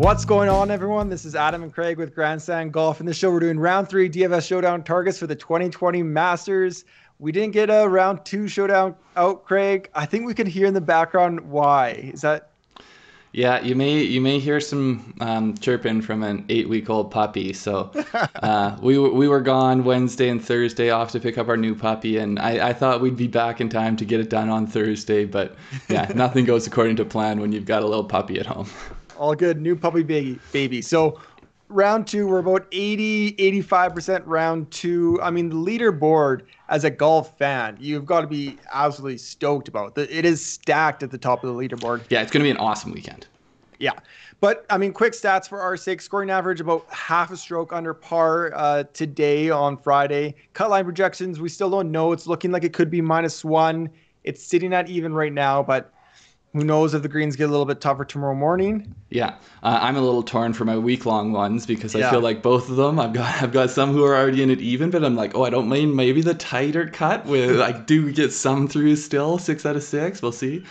What's going on, everyone? This is Adam and Craig with Grandstand Golf. In this show, we're doing round 3 DFS Showdown targets for the 2020 Masters. We didn't get a round 2 showdown out, Craig. I think we can hear in the background why. Is that? Yeah, you may hear some chirping from an 8-week-old puppy. So we were gone Wednesday and Thursday off to pick up our new puppy, and I thought we'd be back in time to get it done on Thursday. But yeah, nothing goes according to plan when you've got a little puppy at home. All good. New puppy baby. So round 2, we're about 85% round 2. I mean, the leaderboard as a golf fan, you've got to be absolutely stoked about. It is stacked at the top of the leaderboard. Yeah, it's going to be an awesome weekend. Yeah. But, I mean, quick stats for our sake. Scoring average about half a stroke under par today on Friday. Cut line projections, we still don't know. It's looking like it could be -1. It's sitting at even right now, but who knows if the greens get a little bit tougher tomorrow morning. Yeah, I'm a little torn for my week-long ones because I feel like both of them, I've got some who are already in it even, but I'm like, I don't mind maybe the tighter cut with I do get some through still, 6 out of 6. We'll see.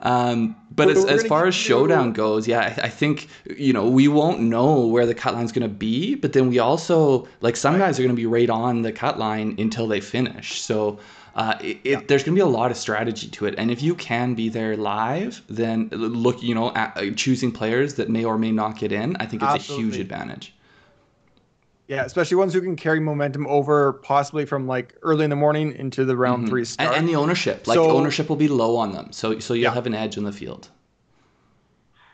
But as far as showdown goes, yeah, I think, we won't know where the cut line's going to be, but then we also, some guys are going to be right on the cut line until they finish. So there's going to be a lot of strategy to it. And if you can be there live, then look, at choosing players that may or may not get in, I think it's a huge advantage. Yeah, especially ones who can carry momentum over possibly from early in the morning into the round 3 start. And the ownership. Ownership will be low on them. So you'll have an edge in the field.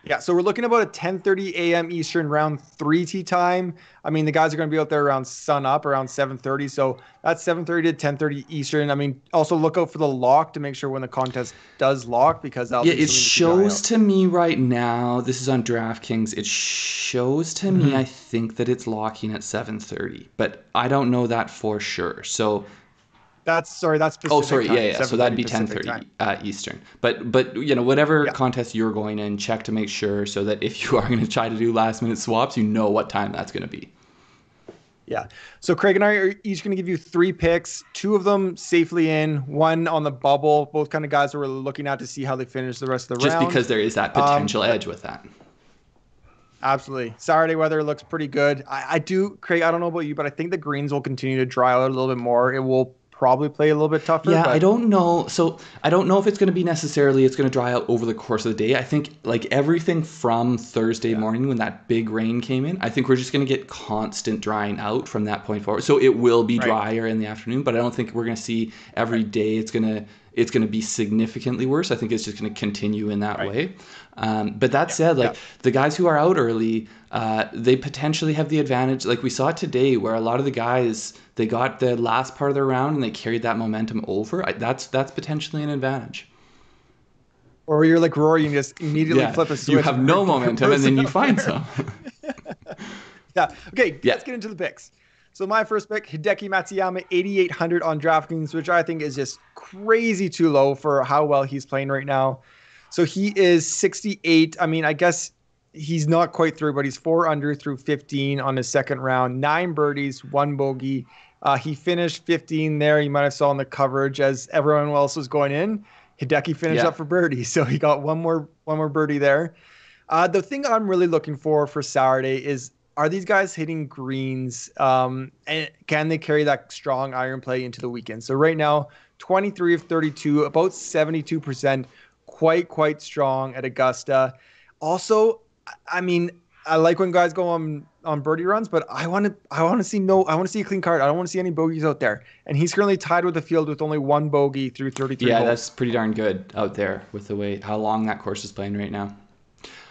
Yeah, so we're looking about a 10:30 a.m. Eastern round 3 tee time. I mean, the guys are going to be out there around sun up, around 7:30. So that's 7:30 to 10:30 Eastern. I mean, also look out for the lock to make sure when the contest does lock, because that'll it shows to me right now. This is on DraftKings. It shows to me, I think, that it's locking at 7:30, but I don't know that for sure. So that's Pacific time, yeah. So that'd be 10:30 Eastern. But whatever contest you're going in, check to make sure so that if you are going to try to do last minute swaps, you know what time that's going to be. Yeah. So Craig and I are each going to give you 3 picks, 2 of them safely in, 1 on the bubble. Both kind of guys that we're looking at to see how they finish the rest of the round. Just because there is that potential edge with that. Absolutely. Saturday weather looks pretty good. Craig, I don't know about you, but I think the greens will continue to dry out a little bit more. It will probably play a little bit tougher. Yeah, I don't know. So I don't know if it's going to be necessarily it's going to dry out over the course of the day. I think everything from Thursday morning when that big rain came in, I think we're just going to get constant drying out from that point forward. So it will be drier in the afternoon, but I don't think we're going to see every day it's going to be significantly worse. I think it's just going to continue in that way. But that said, the guys who are out early, they potentially have the advantage. Like we saw today where a lot of the guys, they got the last part of their round and they carried that momentum over. That's potentially an advantage. Or you're like Rory and just immediately flip a switch. You have no momentum and then you find some. Okay, let's get into the picks. So my first pick, Hideki Matsuyama, 8,800 on DraftKings, which I think is just crazy too low for how well he's playing right now. So he is 68. I mean, I guess he's not quite through, but he's 4 under through 15 on his second round, 9 birdies, 1 bogey. He finished 15 there. You might have saw in the coverage as everyone else was going in. Hideki finished up for birdie, so he got one more birdie there. The thing I'm really looking for Saturday is, are these guys hitting greens, and can they carry that strong iron play into the weekend? So right now, 23 of 32, about 72%, quite strong at Augusta. Also, I mean, I like when guys go on birdie runs, but I want to see a clean card. I don't want to see any bogeys out there. And he's currently tied with the field with only 1 bogey through 33 holes. Yeah, that's pretty darn good out there with the way how long that course is playing right now.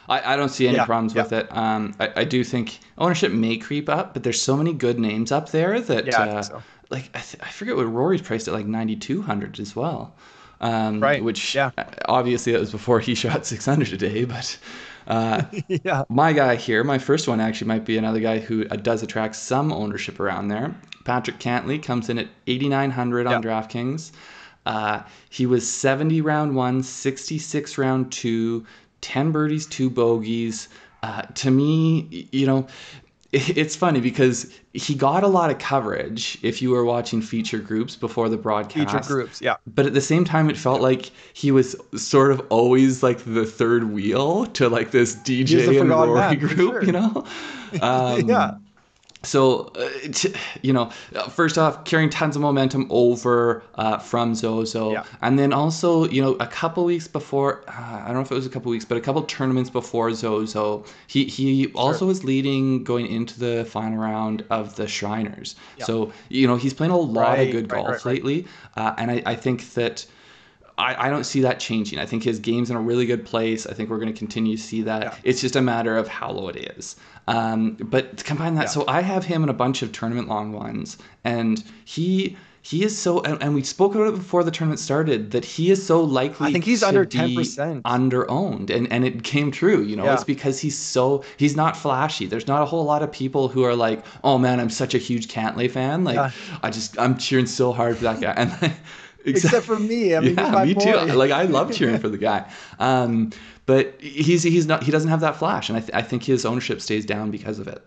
I don't see any problems with it. I do think ownership may creep up, but there's so many good names up there that I think so. I forget what Rory's priced at 9,200 as well. Which obviously that was before he shot 600 today, but my guy here, my first one actually might be another guy who does attract some ownership around there. Patrick Cantlay comes in at 8,900 on DraftKings. He was 70 round 1, 66 round 2, 10 birdies, 2 bogeys. To me, it's funny because he got a lot of coverage if you were watching feature groups before the broadcast. Feature groups, yeah. But at the same time, it felt like he was sort of always like the third wheel to like this DJ and Rory group, sure. You know? Yeah. So, first off, carrying tons of momentum over from Zozo. Yeah. And then also, a couple weeks before, I don't know if it was a couple weeks, but a couple tournaments before Zozo, he also was leading going into the final round of the Shriners. Yeah. So, he's playing a lot of good golf lately. And I think that I don't see that changing. I think his game's in a really good place. I think we're going to continue to see that. Yeah. It's just a matter of how low it is. But to combine that, so I have him in a bunch of tournament long ones, and he is so, and we spoke about it before the tournament started, that he is so likely I think he's under 10%. Under owned, and it came true, It's because he's not flashy. There's not a whole lot of people who are like, oh man, I'm such a huge Cantlay fan. Like, I'm cheering so hard for that guy. And except for me. I mean, me too. Like, I love cheering for the guy. But he doesn't have that flash, and I think his ownership stays down because of it.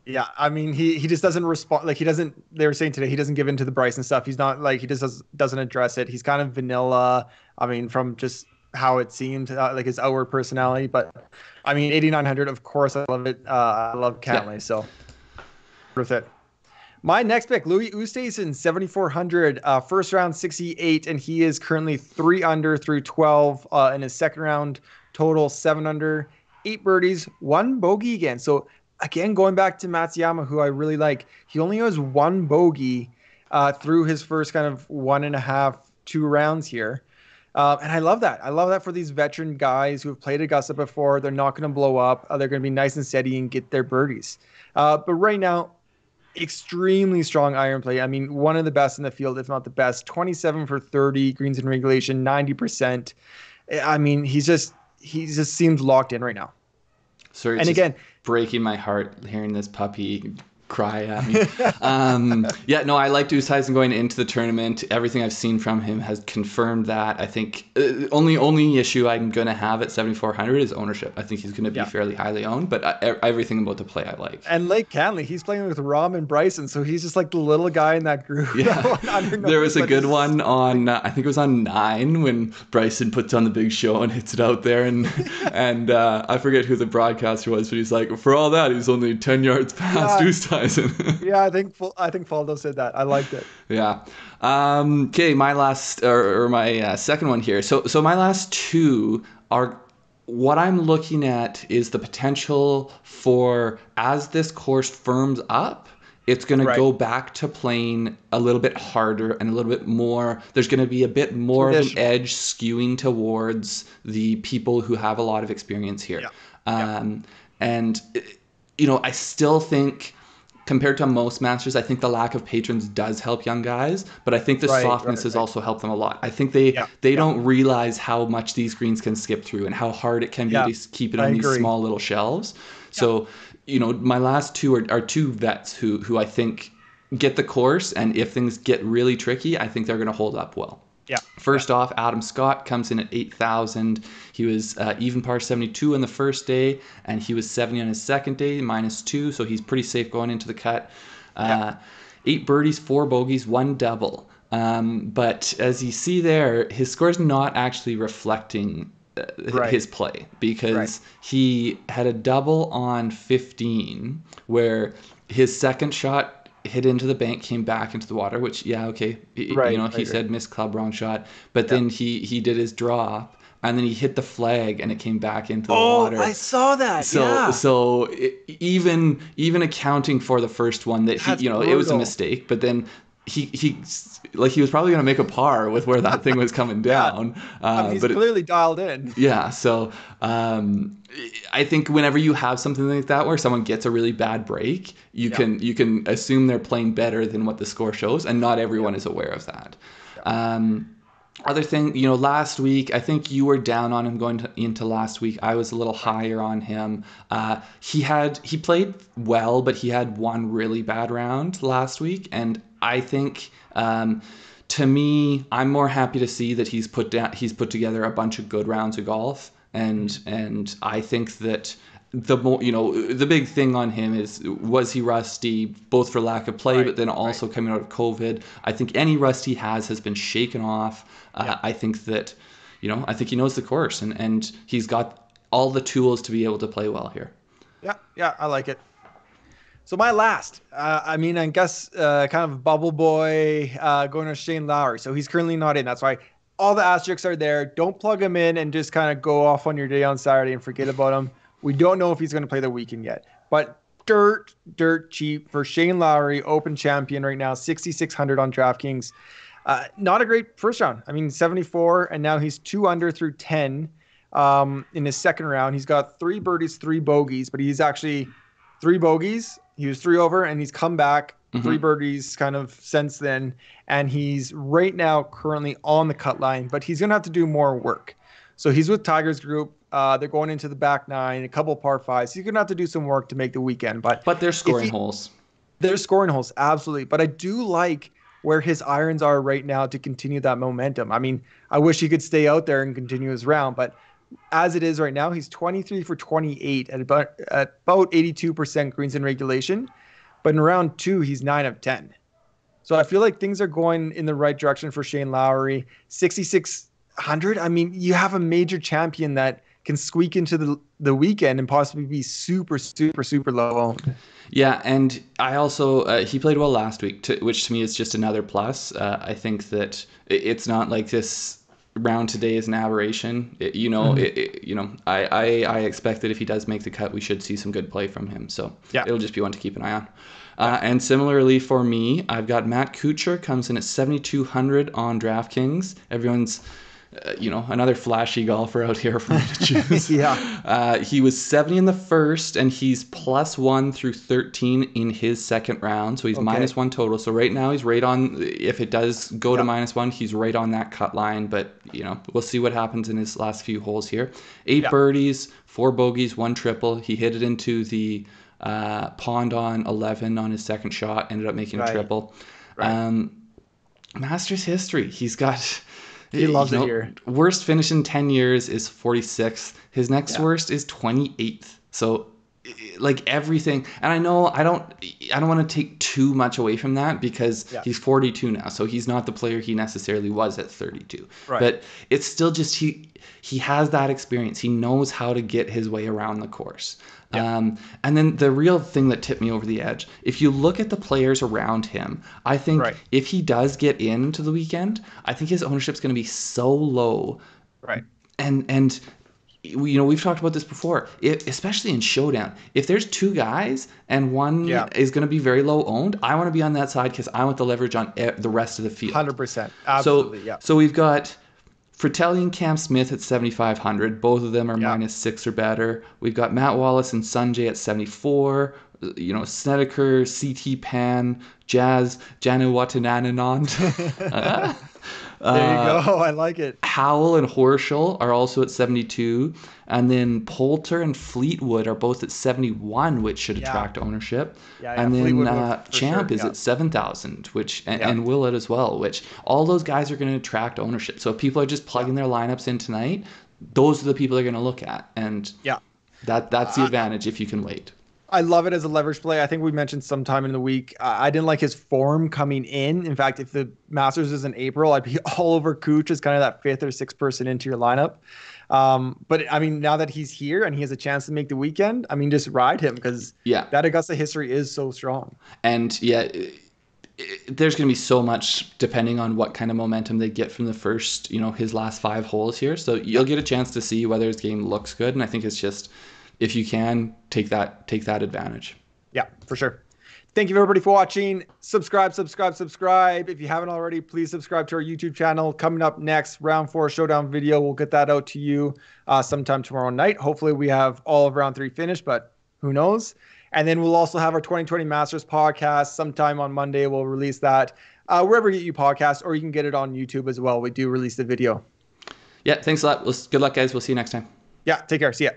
Yeah, I mean, he just doesn't respond. Like, they were saying today, he doesn't give in to the Bryson stuff. He's not like, he just doesn't address it. He's kind of vanilla. I mean, from just how it seemed, like his outward personality. But I mean, 8,900, of course, I love it. I love Cantlay, so worth it. My next pick, Louis Oosthuizen, 7,400, first round 68, and he is currently 3 under through 12 in his second round, total 7 under, 8 birdies, 1 bogey again. So again, going back to Matsuyama, who I really like, he only has 1 bogey through his first kind of 1.5, 2 rounds here. And I love that. I love that for these veteran guys who have played Augusta before. They're not going to blow up. They're going to be nice and steady and get their birdies. But right now, extremely strong iron play. I mean, one of the best in the field, if not the best. 27 for 30, greens in regulation, 90%. I mean, he just seems locked in right now. Sorry, and again, breaking my heart hearing this puppy cry at me. I liked Oosthuizen going into the tournament. Everything I've seen from him has confirmed that. I think only issue I'm going to have at 7,400 is ownership. I think he's going to be fairly highly owned, but everything about the play I like. And like Cantlay, he's playing with Rom and Bryson, so he's just like the little guy in that group. Yeah. There was a good one on, I think it was on 9 when Bryson puts on the big show and hits it out there, and I forget who the broadcaster was, but he's like, for all that, he's only 10 yards past Oosthuizen. Yeah, I think Faldo said that. I liked it. Yeah. Okay, my last or my second one here. So my last 2 are, what I'm looking at is the potential for, as this course firms up, it's going to go back to playing a little bit harder and a little bit more. There's going to be a bit more of an edge skewing towards the people who have a lot of experience here. Yeah. And I still think, compared to most Masters, I think the lack of patrons does help young guys, but I think the softness has also helped them a lot. I think they don't realize how much these greens can skip through and how hard it can be to keep it on these small little shelves. So, my last 2 are 2 vets who I think get the course, and if things get really tricky, I think they're going to hold up well. Yeah. First off, Adam Scott comes in at 8,000. He was even par 72 on the first day, and he was 70 on his second day, -2, so he's pretty safe going into the cut. 8 birdies, 4 bogeys, 1 double. But as you see there, his score's not actually reflecting his play, because he had a double on 15 where his second shot hit into the bank, came back into the water, which he said missed club, wrong shot, but then he did his drop, and then he hit the flag and it came back into the water. I saw that. So even accounting for the first one, that it was a mistake, but then he was probably going to make a par with where that thing was coming down. He's clearly dialed in. Yeah, so I think whenever you have something like that where someone gets a really bad break, you can assume they're playing better than what the score shows, and not everyone is aware of that. Other thing, last week, I think you were down on him going into last week. I was a little higher on him. He played well, but he had one really bad round last week, and I think, to me, I'm more happy to see that he's put together a bunch of good rounds of golf, and I think that the big thing on him is, was he rusty, both for lack of play, but then also coming out of COVID. I think any rust he has been shaken off. I think that, I think he knows the course, and he's got all the tools to be able to play well here. Yeah, I like it. So my last, I guess kind of bubble boy going to Shane Lowry. So he's currently not in. That's why all the asterisks are there. Don't plug him in and just kind of go off on your day on Saturday and forget about him. We don't know if he's going to play the weekend yet. But dirt cheap for Shane Lowry, Open champion right now, 6,600 on DraftKings. Not a great first round. 74, and now he's 2 under through 10 in his second round. He's got 3 birdies, 3 bogeys, but he's actually 3 bogeys. He was 3 over, and he's come back 3 birdies kind of since then. And he's right now currently on the cut line, but he's going to have to do more work. So he's with Tiger's group. They're going into the back 9, a couple par 5s. He's going to have to do some work to make the weekend. But they're scoring holes. They're scoring holes, absolutely. But I do like where his irons are right now to continue that momentum. I wish he could stay out there and continue his round, but as it is right now, he's 23 for 28 at about 82% greens in regulation. But in round 2, he's 9 of 10. So I feel like things are going in the right direction for Shane Lowry. 6,600. You have a major champion that can squeak into the weekend and possibly be super, super, super low owned. Yeah, and I also, he played well last week, which to me is just another plus. I think that it's not like this round today is an aberration. I expect that if he does make the cut, we should see some good play from him. So it'll just be one to keep an eye on. And similarly for me, I've got Matt Kuchar, comes in at 7,200 on DraftKings. Everyone's another flashy golfer out here for me to choose. He was 70 in the first, and he's +1 through 13 in his second round. So he's -1 total. So right now he's right on, if it does go to -1, he's right on that cut line. But, we'll see what happens in his last few holes here. 8 birdies, 4 bogeys, 1 triple. He hit it into the pond on 11 on his second shot, ended up making a triple. Masters history. He's got... He loves it here. Worst finish in 10 years is 46th. His next worst is 28th. So, everything. And I know I don't want to take too much away from that because he's 42 now. So he's not the player he necessarily was at 32. Right. But it's still just he has that experience. He knows how to get his way around the course. And then the real thing that tipped me over the edge, if you look at the players around him, I think if he does get into the weekend, I think his ownership's going to be so low. Right. And we've talked about this before, especially in Showdown. If there's 2 guys and one is going to be very low owned, I want to be on that side because I want the leverage on the rest of the field. 100%. Absolutely. So we've got Fratelli and Cam Smith at 7,500. Both of them are -6 or better. We've got Matt Wallace and Sanjay at 74. Snedeker, CT Pan, Jazz, Janu Watanananand. There you go. I like it. Howell and Horschel are also at 72. And then Poulter and Fleetwood are both at 71, which should attract ownership. And then Champ is at 7,000, and Willett as well, which all those guys are going to attract ownership. So if people are just plugging their lineups in tonight, those are the people they're going to look at. And that's the advantage if you can wait. I love it as a leverage play. I think we mentioned sometime in the week. I didn't like his form coming in. In fact, if the Masters is in April, I'd be all over Kuch as kind of that 5th or 6th person into your lineup. But now that he's here and he has a chance to make the weekend, just ride him because that Augusta history is so strong. And there's going to be so much depending on what kind of momentum they get from the first, his last 5 holes here. So you'll get a chance to see whether his game looks good. And I think it's just, if you can, take that advantage. Yeah, for sure. Thank you everybody for watching. Subscribe. If you haven't already, please subscribe to our YouTube channel. Coming up next, round 4 showdown video. We'll get that out to you sometime tomorrow night. Hopefully we have all of round 3 finished, but who knows? And then we'll also have our 2020 Masters podcast sometime on Monday. We'll release that wherever you get you podcasts, or you can get it on YouTube as well. We do release the video. Yeah, thanks a lot. Good luck, guys. We'll see you next time. Yeah, take care. See ya.